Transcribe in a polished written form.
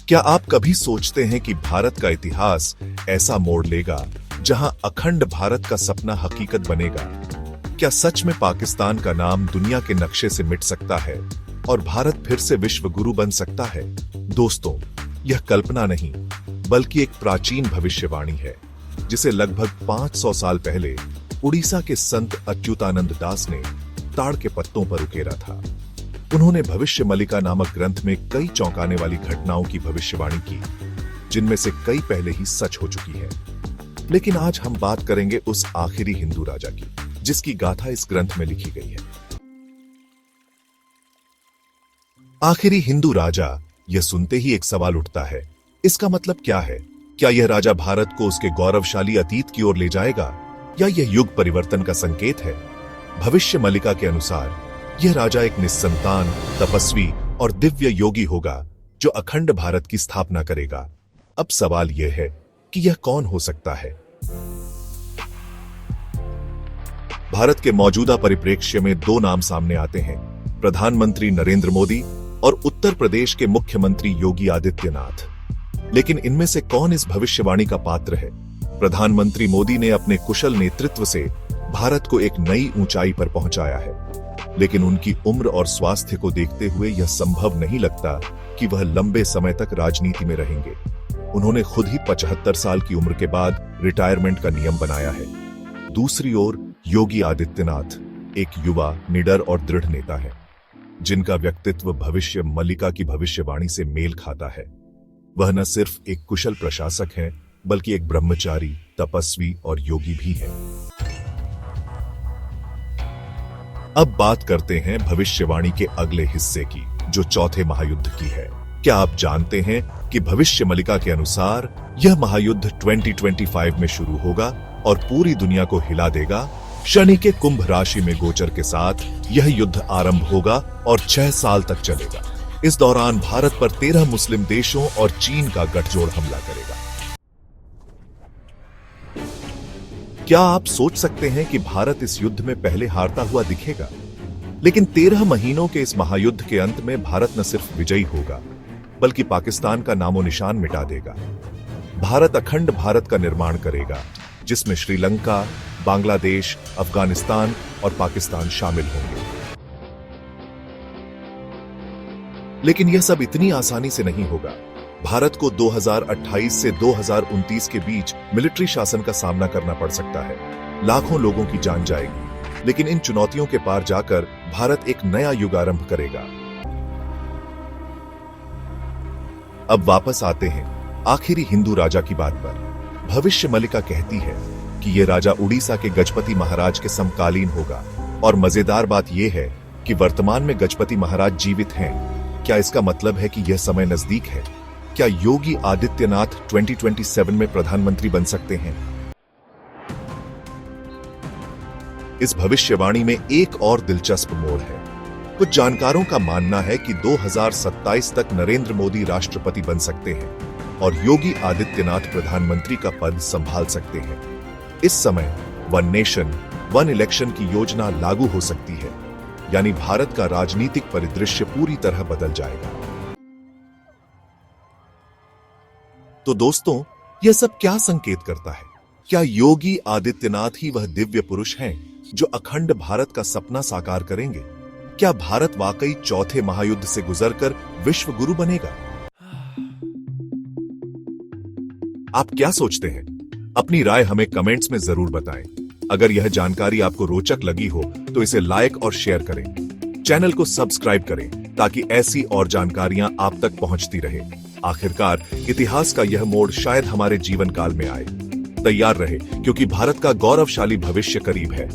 क्या आप कभी सोचते हैं कि भारत का इतिहास ऐसा मोड़ लेगा जहां अखंड भारत का सपना हकीकत बनेगा? क्या सच में पाकिस्तान का नाम दुनिया के नक्शे से मिट सकता है और भारत फिर से विश्व गुरु बन सकता है? दोस्तों, यह कल्पना नहीं बल्कि एक प्राचीन भविष्यवाणी है जिसे लगभग 500 साल पहले उड़ीसा के संत अच्युतानंद दास ने ताड़ के पत्तों पर उकेरा था। उन्होंने भविष्य मलिका नामक ग्रंथ में कई चौंकाने वाली घटनाओं की भविष्यवाणी की, जिनमें से कई पहले ही सच हो चुकी है। लेकिन आज हम बात करेंगे उस आखिरी हिंदू राजा की, जिसकी गाथा इस ग्रंथ में लिखी गई है। आखिरी हिंदू राजा, यह सुनते ही एक सवाल उठता है, इसका मतलब क्या है? क्या यह राजा भारत को उसके गौरवशाली अतीत की ओर ले जाएगा, या यह युग परिवर्तन का संकेत है? भविष्य मलिका के अनुसार यह राजा एक निस्संतान, तपस्वी और दिव्य योगी होगा जो अखंड भारत की स्थापना करेगा। अब सवाल यह है कि यह कौन हो सकता है? भारत के मौजूदा परिप्रेक्ष्य में दो नाम सामने आते हैं, प्रधानमंत्री नरेंद्र मोदी और उत्तर प्रदेश के मुख्यमंत्री योगी आदित्यनाथ। लेकिन इनमें से कौन इस भविष्यवाणी का पात्र है? प्रधानमंत्री मोदी ने अपने कुशल नेतृत्व से भारत को एक नई ऊंचाई पर पहुंचाया है, लेकिन उनकी उम्र और स्वास्थ्य को देखते हुए यह संभव नहीं लगता कि वह लंबे समय तक राजनीति में रहेंगे। उन्होंने खुद ही 75 साल की उम्र के बाद रिटायरमेंट का नियम बनाया है। दूसरी ओर योगी आदित्यनाथ एक युवा, निडर और दृढ़ नेता है, जिनका व्यक्तित्व भविष्य मलिका की भविष्यवाणी से मेल खाता है। वह न सिर्फ एक कुशल प्रशासक है, बल्कि एक ब्रह्मचारी, तपस्वी और योगी भी है। अब बात करते हैं भविष्यवाणी के अगले हिस्से की, जो चौथे महायुद्ध की है। क्या आप जानते हैं कि भविष्य मलिका के अनुसार यह महायुद्ध 2025 में शुरू होगा और पूरी दुनिया को हिला देगा? शनि के कुंभ राशि में गोचर के साथ यह युद्ध आरंभ होगा और 6 साल तक चलेगा। इस दौरान भारत पर 13 मुस्लिम देशों और चीन का गठजोड़ हमला करेगा। क्या आप सोच सकते हैं कि भारत इस युद्ध में पहले हारता हुआ दिखेगा? लेकिन 13 महीनों के इस महायुद्ध के अंत में भारत न सिर्फ विजयी होगा, बल्कि पाकिस्तान का नामो निशान मिटा देगा। भारत अखंड भारत का निर्माण करेगा, जिसमें श्रीलंका, बांग्लादेश, अफगानिस्तान और पाकिस्तान शामिल होंगे। लेकिन यह सब इतनी आसानी से नहीं होगा। भारत को 2028 से 2029 के बीच मिलिट्री शासन का सामना करना पड़ सकता है। लाखों लोगों की जान जाएगी, लेकिन इन चुनौतियों के पार जाकर भारत एक नया युग आरंभ करेगा। अब वापस आते हैं आखिरी हिंदू राजा की बात पर। भविष्य मलिका कहती है कि यह राजा उड़ीसा के गजपति महाराज के समकालीन होगा, और मजेदार बात यह है कि वर्तमान में गजपति महाराज जीवित हैं। क्या इसका मतलब है कि यह समय नजदीक है? क्या योगी आदित्यनाथ 2027 में प्रधानमंत्री बन सकते हैं? इस भविष्यवाणी में एक और दिलचस्प मोड़ है। कुछ जानकारों का मानना है कि 2027 तक नरेंद्र मोदी राष्ट्रपति बन सकते हैं और योगी आदित्यनाथ प्रधानमंत्री का पद संभाल सकते हैं। इस समय वन नेशन, वन इलेक्शन की योजना लागू हो सकती है, यानी भारत का राजनीतिक परिदृश्य पूरी तरह बदल जाएगा। तो दोस्तों, यह सब क्या संकेत करता है? क्या योगी आदित्यनाथ ही वह दिव्य पुरुष हैं जो अखंड भारत का सपना साकार करेंगे? क्या भारत वाकई चौथे महायुद्ध से गुजरकर विश्व गुरु बनेगा? आप क्या सोचते हैं? अपनी राय हमें कमेंट्स में जरूर बताएं। अगर यह जानकारी आपको रोचक लगी हो तो इसे लाइक और शेयर करें। चैनल को सब्सक्राइब करें ताकि ऐसी और जानकारियां आप तक पहुंचती रहे। आखिरकार इतिहास का यह मोड़ शायद हमारे जीवन काल में आए। तैयार रहे, क्योंकि भारत का गौरवशाली भविष्य करीब है।